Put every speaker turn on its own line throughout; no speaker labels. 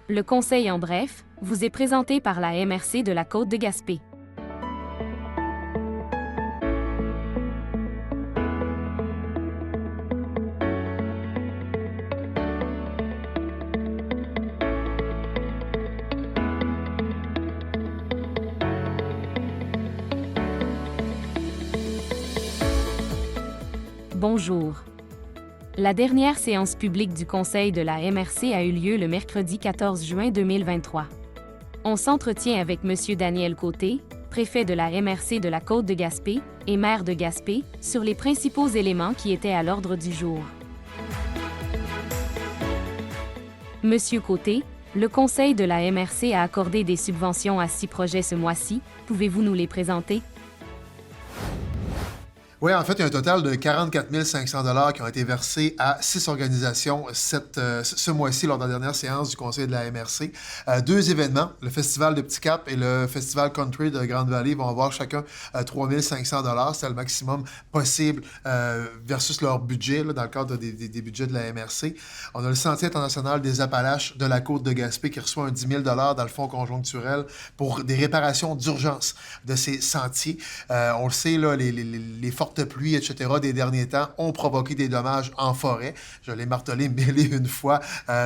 Le conseil en bref vous est présenté par la MRC de la Côte de Gaspé. Bonjour. La dernière séance publique du Conseil de la MRC a eu lieu le mercredi 14 juin 2023. On s'entretient avec M. Daniel Côté, préfet de la MRC de la Côte de Gaspé et maire de Gaspé, sur les principaux éléments qui étaient à l'ordre du jour. Monsieur Côté, le Conseil de la MRC a accordé des subventions à 6 projets ce mois-ci. Pouvez-vous nous les présenter?
Oui, en fait, il y a un total de 44 500 $ qui ont été versés à 6 organisations ce mois-ci lors de la dernière séance du Conseil de la MRC. 2 événements, le Festival de Petit Cap et le Festival Country de Grande-Vallée vont avoir chacun 3 500 $. C'est le maximum possible versus leur budget là, dans le cadre des budgets de la MRC. On a le Sentier international des Appalaches de la Côte de Gaspé qui reçoit un 10 000 $ dans le fonds conjoncturel pour des réparations d'urgence de ces sentiers. On le sait, là, les fortes pluies, etc., des derniers temps ont provoqué des dommages en forêt. Je l'ai martelé mille et une fois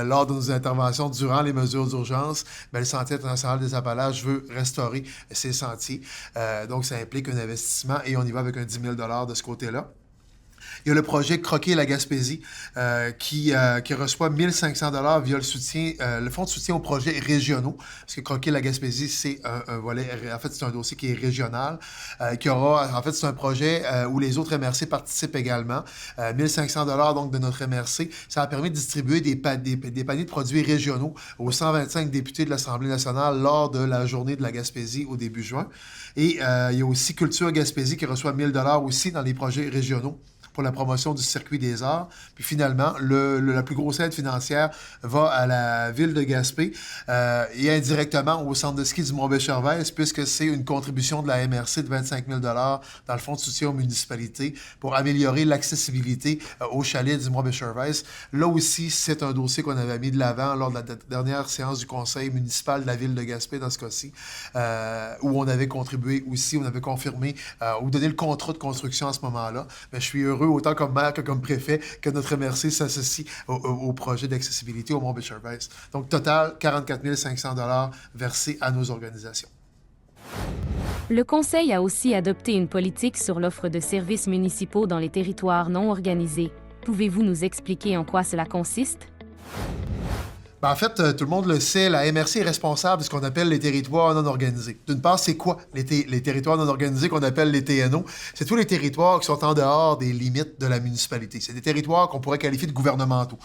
lors de nos interventions durant les mesures d'urgence. Mais le Sentier international des Appalaches veut restaurer ces sentiers. Donc, ça implique un investissement et on y va avec un 10 000 $ de ce côté-là. Il y a le projet Croquer la Gaspésie qui reçoit 1 500 $ via le fonds de soutien aux projets régionaux. Parce que Croquer la Gaspésie, c'est un volet, en fait, c'est un dossier qui est régional. C'est un projet où les autres MRC participent également. 1 500 $ donc de notre MRC. Ça a permis de distribuer des paniers de produits régionaux aux 125 députés de l'Assemblée nationale lors de la journée de la Gaspésie au début juin. Et il y a aussi Culture Gaspésie qui reçoit 1 000 $ aussi dans les projets régionaux pour la promotion du circuit des arts. Puis finalement, la plus grosse aide financière va à la ville de Gaspé et indirectement au centre de ski du Mont-Béchervaise, puisque c'est une contribution de la MRC de 25 000 $ dans le fonds de soutien aux municipalités pour améliorer l'accessibilité au chalet du Mont-Béchervaise. Là aussi, c'est un dossier qu'on avait mis de l'avant lors de la dernière séance du conseil municipal de la ville de Gaspé, dans ce cas-ci, où on avait contribué aussi, on avait confirmé ou donné le contrat de construction à ce moment-là. Mais je suis heureux, autant comme maire que comme préfet, que notre MRC s'associe au projet d'accessibilité au Mont-Béchervaise. Donc, total, 44 500 $ versés à nos organisations.
Le Conseil a aussi adopté une politique sur l'offre de services municipaux dans les territoires non organisés. Pouvez-vous nous expliquer en quoi cela consiste?
En fait, tout le monde le sait, la MRC est responsable de ce qu'on appelle les territoires non organisés. D'une part, c'est quoi les territoires non organisés qu'on appelle les TNO? C'est tous les territoires qui sont en dehors des limites de la municipalité. C'est des territoires qu'on pourrait qualifier de gouvernementaux,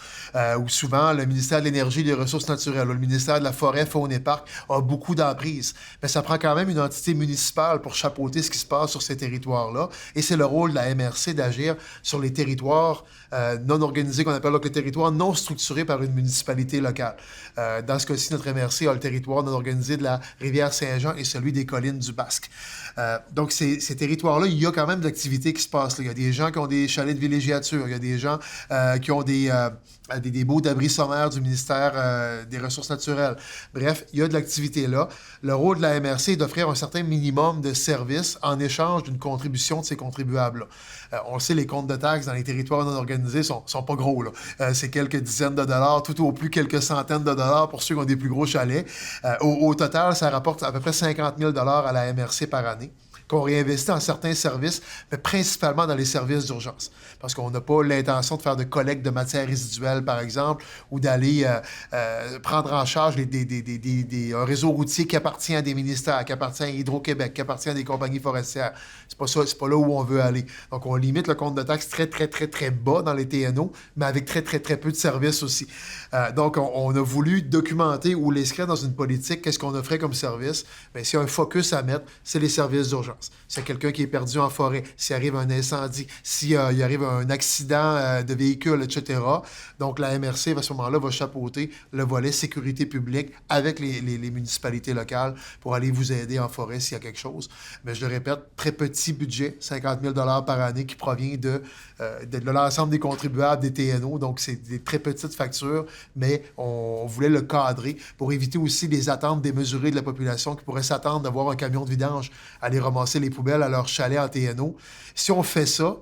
où souvent le ministère de l'Énergie et des Ressources naturelles ou le ministère de la Forêt, Faune et Parcs a beaucoup d'emprise. Mais ça prend quand même une entité municipale pour chapeauter ce qui se passe sur ces territoires-là. Et c'est le rôle de la MRC d'agir sur les territoires non organisés, qu'on appelle donc les territoires non structurés par une municipalité locale. Dans ce cas-ci, notre MRC a le territoire non organisé de la Rivière-Saint-Jean et celui des collines du Basque. Donc, ces territoires-là, il y a quand même de l'activité qui se passe là. Il y a des gens qui ont des chalets de villégiature, il y a des gens qui ont des baux d'abris sommaires du ministère des Ressources naturelles. Bref, il y a de l'activité là. Le rôle de la MRC est d'offrir un certain minimum de services en échange d'une contribution de ces contribuables-là. On le sait, les comptes de taxes dans les territoires non organisés sont pas gros, là. C'est quelques dizaines de dollars, tout au plus quelques centaines de dollars pour ceux qui ont des plus gros chalets. Au total, ça rapporte à peu près 50 000 $ à la MRC par année, qu'on réinvestit en certains services, mais principalement dans les services d'urgence. Parce qu'on n'a pas l'intention de faire de collecte de matières résiduelles, par exemple, ou d'aller prendre en charge un réseau routier qui appartient à des ministères, qui appartient à Hydro-Québec, qui appartient à des compagnies forestières. C'est pas ça, c'est pas là où on veut aller. Donc, on limite le compte de taxes très, très, très, très bas dans les TNO, mais avec très, très, très peu de services aussi. Donc, on a voulu documenter ou l'inscrire dans une politique, qu'est-ce qu'on offrait comme service. Bien, s'il y a un focus à mettre, c'est les services d'urgence. d'urgence. S'il y a quelqu'un qui est perdu en forêt, s'il arrive un incendie, s'il arrive un accident de véhicule, etc. Donc, la MRC, à ce moment-là, va chapeauter le volet sécurité publique avec les municipalités locales pour aller vous aider en forêt s'il y a quelque chose. Mais je le répète, très petit budget, 50 000 $ par année qui provient de l'ensemble des contribuables des TNO. Donc, c'est des très petites factures, mais on voulait le cadrer pour éviter aussi les attentes démesurées de la population qui pourraient s'attendre d'avoir un camion de vidange aller ramasser les poubelles à leur chalet en TNO. Si on fait ça,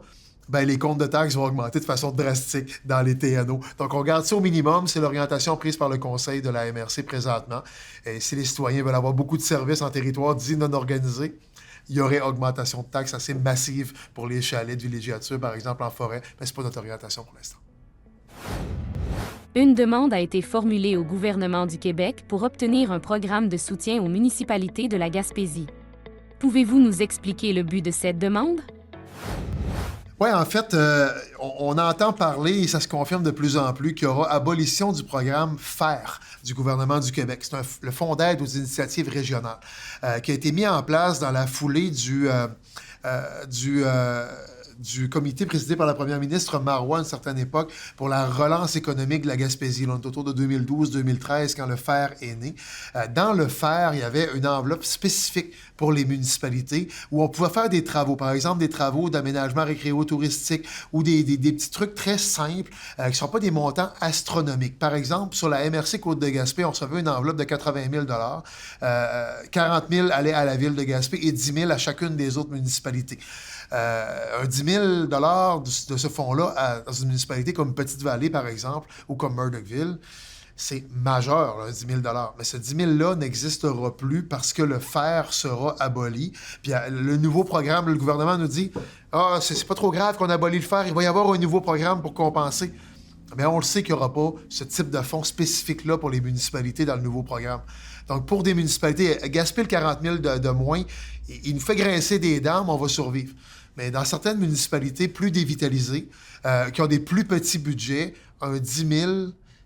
ben, les comptes de taxes vont augmenter de façon drastique dans les TNO. Donc, on garde ça au minimum. C'est l'orientation prise par le Conseil de la MRC présentement. Et si les citoyens veulent avoir beaucoup de services en territoire dit non organisé, il y aurait augmentation de taxes assez massive pour les chalets de villégiature, par exemple, en forêt. Mais ce n'est pas notre orientation pour l'instant.
Une demande a été formulée au gouvernement du Québec pour obtenir un programme de soutien aux municipalités de la Gaspésie. Pouvez-vous nous expliquer le but de cette demande?
Oui, en fait, on entend parler, et ça se confirme de plus en plus, qu'il y aura abolition du programme FAIRE du gouvernement du Québec. C'est le Fonds d'aide aux initiatives régionales qui a été mis en place dans la foulée du comité présidé par la première ministre Marois à une certaine époque pour la relance économique de la Gaspésie. On est autour de 2012-2013 quand le FAIRE est né. Dans le FAIRE, il y avait une enveloppe spécifique pour les municipalités où on pouvait faire des travaux, par exemple des travaux d'aménagement récréo-touristique ou des petits trucs très simples qui ne sont pas des montants astronomiques. Par exemple, sur la MRC Côte-de-Gaspé, on recevait une enveloppe de 80 000 $. 40 000 allaient à la ville de Gaspé et 10 000 à chacune des autres municipalités. Un 10 000 $ de ce fonds-là dans une municipalité comme Petite-Vallée, par exemple, ou comme Murdochville, c'est majeur, là, 10 000 $. Mais ce 10 000 $ n'existera plus parce que le FAIRE sera aboli. Puis le nouveau programme, le gouvernement nous dit « Ah, c'est pas trop grave qu'on abolit le FAIRE, il va y avoir un nouveau programme pour compenser. » Mais on le sait qu'il n'y aura pas ce type de fonds spécifique-là pour les municipalités dans le nouveau programme. Donc, pour des municipalités, gaspiller le 40 000 de moins, il nous fait grincer des dents, mais on va survivre. Mais dans certaines municipalités plus dévitalisées, qui ont des plus petits budgets, un 10 000,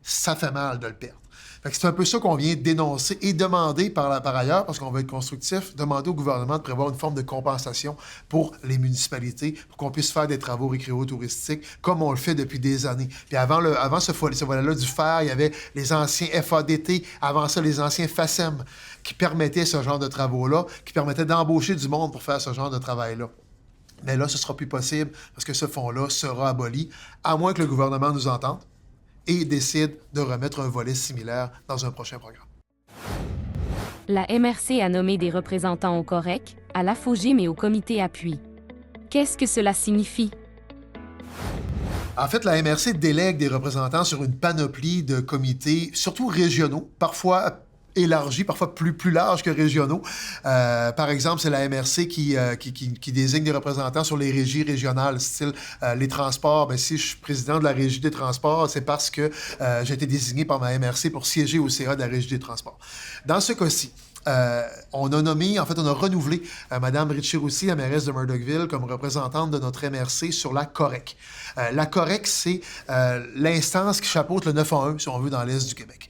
ça fait mal de le perdre. Fait que c'est un peu ça qu'on vient dénoncer et demander par ailleurs, parce qu'on va être constructif, demander au gouvernement de prévoir une forme de compensation pour les municipalités, pour qu'on puisse faire des travaux récréo-touristiques comme on le fait depuis des années. Puis avant ce volet-là du FAIRE, il y avait les anciens FADT, avant ça, les anciens FACEM, qui permettaient ce genre de travaux-là, qui permettaient d'embaucher du monde pour faire ce genre de travail-là. Mais là, ce ne sera plus possible parce que ce fonds-là sera aboli, à moins que le gouvernement nous entende et décide de remettre un volet similaire dans un prochain programme.
La MRC a nommé des représentants au COREC, à l'AFOGIM et au comité appui. Qu'est-ce que cela signifie?
En fait, la MRC délègue des représentants sur une panoplie de comités, surtout régionaux, parfois élargis, parfois plus larges que régionaux. Par exemple, c'est la MRC qui désigne des représentants sur les régies régionales, style les transports. Ben, si je suis président de la Régie des transports, c'est parce que j'ai été désigné par ma MRC pour siéger au CA de la Régie des transports. Dans ce cas-ci, on a renouvelé Mme Ritchie-Roussy, la mairesse de Murdochville, comme représentante de notre MRC sur la COREC. La COREC, c'est l'instance qui chapeaute le 911, si on veut, dans l'Est du Québec.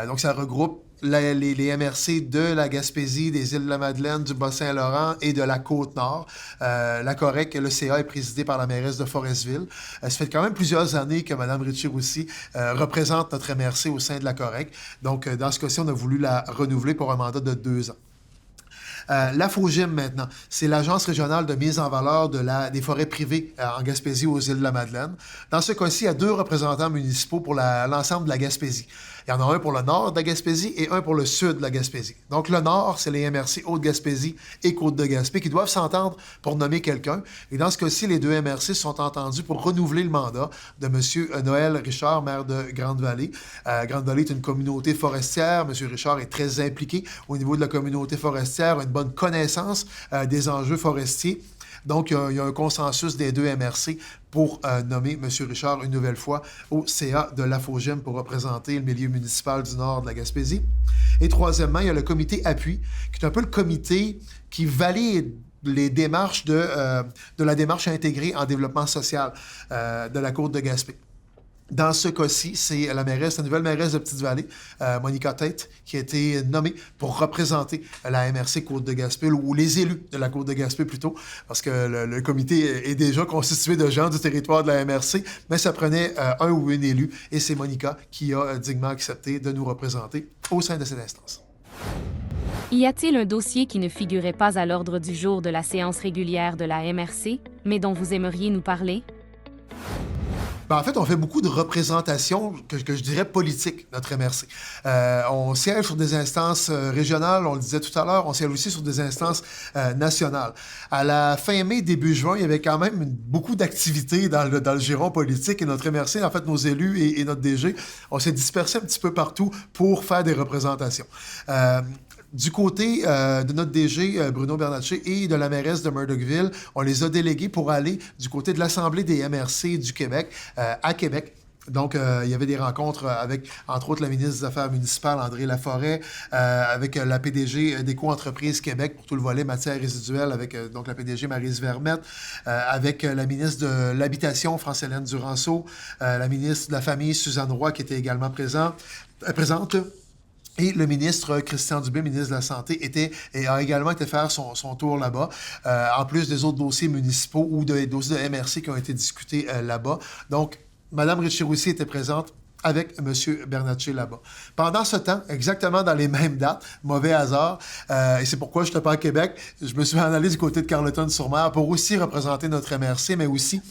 Donc, ça regroupe les MRC de la Gaspésie, des Îles-de-la-Madeleine, du Bas-Saint-Laurent et de la Côte-Nord. La COREC, le CA, est présidé par la mairesse de Forestville. Ça fait quand même plusieurs années que Mme Ritchie-Roussy représente notre MRC au sein de la COREC. Donc, dans ce cas-ci, on a voulu la renouveler pour un mandat de 2 ans. L'AFOGIM, maintenant, c'est l'Agence régionale de mise en valeur des forêts privées en Gaspésie aux Îles-de-la-Madeleine. Dans ce cas-ci, il y a 2 représentants municipaux pour l'ensemble de la Gaspésie. Il y en a un pour le nord de la Gaspésie et un pour le sud de la Gaspésie. Donc, le nord, c'est les MRC Haute-Gaspésie et Côte-de-Gaspé qui doivent s'entendre pour nommer quelqu'un. Et dans ce cas-ci, les 2 MRC sont entendus pour renouveler le mandat de M. Noël Richard, maire de Grande-Vallée. Grande-Vallée est une communauté forestière. M. Richard est très impliqué au niveau de la communauté forestière, a une bonne connaissance des enjeux forestiers. Donc, il y a un consensus des 2 MRC pour nommer M. Richard une nouvelle fois au CA de l'AFOGIM pour représenter le milieu municipal du nord de la Gaspésie. Et troisièmement, il y a le comité appui, qui est un peu le comité qui valide les démarches de la démarche intégrée en développement social de la Côte-de-Gaspé. Dans ce cas-ci, c'est la nouvelle mairesse de Petite-Vallée, Monica Tate, qui a été nommée pour représenter la MRC Côte-de-Gaspé, ou les élus de la Côte-de-Gaspé plutôt, parce que le comité est déjà constitué de gens du territoire de la MRC, mais ça prenait un ou une élue, et c'est Monica qui a dignement accepté de nous représenter au sein de cette instance.
Y a-t-il un dossier qui ne figurait pas à l'ordre du jour de la séance régulière de la MRC, mais dont vous aimeriez nous parler?
En fait, on fait beaucoup de représentations que je dirais politiques, notre MRC. On siège sur des instances régionales, on le disait tout à l'heure, on siège aussi sur des instances nationales. À la fin mai, début juin, il y avait quand même beaucoup d'activités dans le giron politique et notre MRC, en fait, nos élus et notre DG, on s'est dispersés un petit peu partout pour faire des représentations. Du côté de notre DG, Bruno Bernatchez, et de la mairesse de Murdochville, on les a délégués pour aller du côté de l'Assemblée des MRC du Québec, à Québec. Donc, il y avait des rencontres avec, entre autres, la ministre des Affaires municipales, André Laforêt, avec la PDG d'Éco-entreprise Québec pour tout le volet matières résiduelles, avec donc la PDG Maryse Vermette, avec la ministre de l'Habitation, France-Hélène Duranceau, la ministre de la Famille, Suzanne Roy, qui était également présente. Et le ministre Christian Dubé, ministre de la Santé, a également été faire son tour là-bas, en plus des autres dossiers municipaux ou des dossiers de MRC qui ont été discutés là-bas. Donc, Mme Ritchie-Roussy était présente avec M. Bernatchez là-bas. Pendant ce temps, exactement dans les mêmes dates, mauvais hasard, et c'est pourquoi je n'étais pas à Québec, je me suis en allé du côté de Carleton-sur-Mer pour aussi représenter notre MRC, mais aussi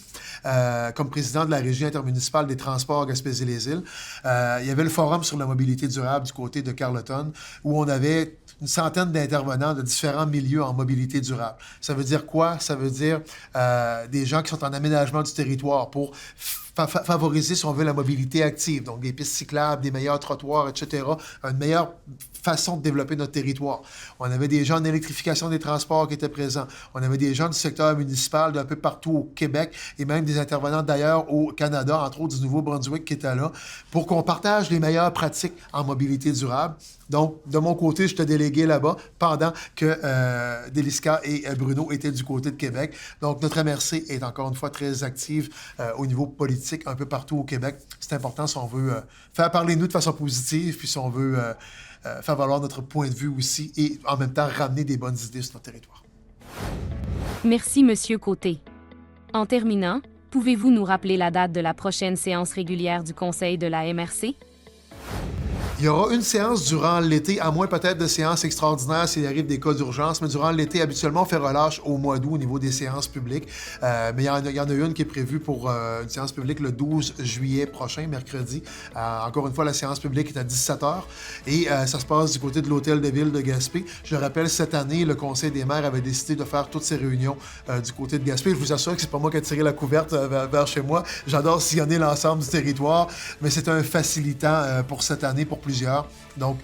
comme président de la Régie intermunicipale des transports Gaspésie-les-Îles. Il y avait le forum sur la mobilité durable du côté de Carleton, où on avait une centaine d'intervenants de différents milieux en mobilité durable. Ça veut dire quoi? Ça veut dire des gens qui sont en aménagement du territoire pour favoriser, si on veut, la mobilité active. Donc, des pistes cyclables, des meilleurs trottoirs, etc. Une meilleure façon de développer notre territoire. On avait des gens en électrification des transports qui étaient présents. On avait des gens du secteur municipal d'un peu partout au Québec et même des intervenants d'ailleurs au Canada, entre autres du Nouveau-Brunswick qui étaient là, pour qu'on partage les meilleures pratiques en mobilité durable. Donc, de mon côté, je t'ai délégué là-bas pendant que Déliska et Bruno étaient du côté de Québec. Donc, notre MRC est encore une fois très active au niveau politique un peu partout au Québec. C'est important si on veut faire parler de nous de façon positive, puis si on veut faire valoir notre point de vue aussi et en même temps ramener des bonnes idées sur notre territoire.
Merci, Monsieur Côté. En terminant, pouvez-vous nous rappeler la date de la prochaine séance régulière du Conseil de la MRC?
Il y aura une séance durant l'été, à moins peut-être de séances extraordinaires s'il arrive des cas d'urgence, mais durant l'été, habituellement, on fait relâche au mois d'août au niveau des séances publiques. Mais il y en a une qui est prévue pour une séance publique le 12 juillet prochain, mercredi. Encore une fois, la séance publique est à 17h et ça se passe du côté de l'Hôtel de Ville de Gaspé. Je le rappelle, cette année, le Conseil des maires avait décidé de faire toutes ces réunions du côté de Gaspé. Je vous assure que c'est pas moi qui ai tiré la couverte vers chez moi. J'adore sillonner l'ensemble du territoire, mais c'est un facilitant pour cette année, pour plusieurs. Donc,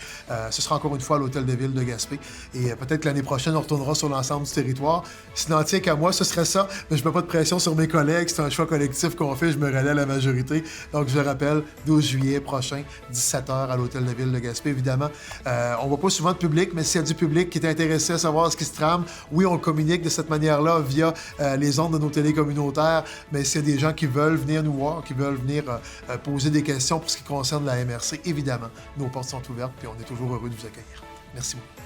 ce sera encore une fois à l'Hôtel de Ville de Gaspé. Et peut-être que l'année prochaine, on retournera sur l'ensemble du territoire. Si n'en tient qu'à moi, ce serait ça. Mais je ne mets pas de pression sur mes collègues. C'est un choix collectif qu'on fait. Je me relais à la majorité. Donc, je le rappelle, 12 juillet prochain, 17h à l'Hôtel de Ville de Gaspé. Évidemment, on ne voit pas souvent de public, mais s'il y a du public qui est intéressé à savoir ce qui se trame, oui, on communique de cette manière-là via les ondes de nos télés communautaires. Mais s'il y a des gens qui veulent venir nous voir, qui veulent venir poser des questions pour ce qui concerne la MRC, évidemment, nos portes sont ouvertes et on est toujours heureux de vous accueillir. Merci beaucoup.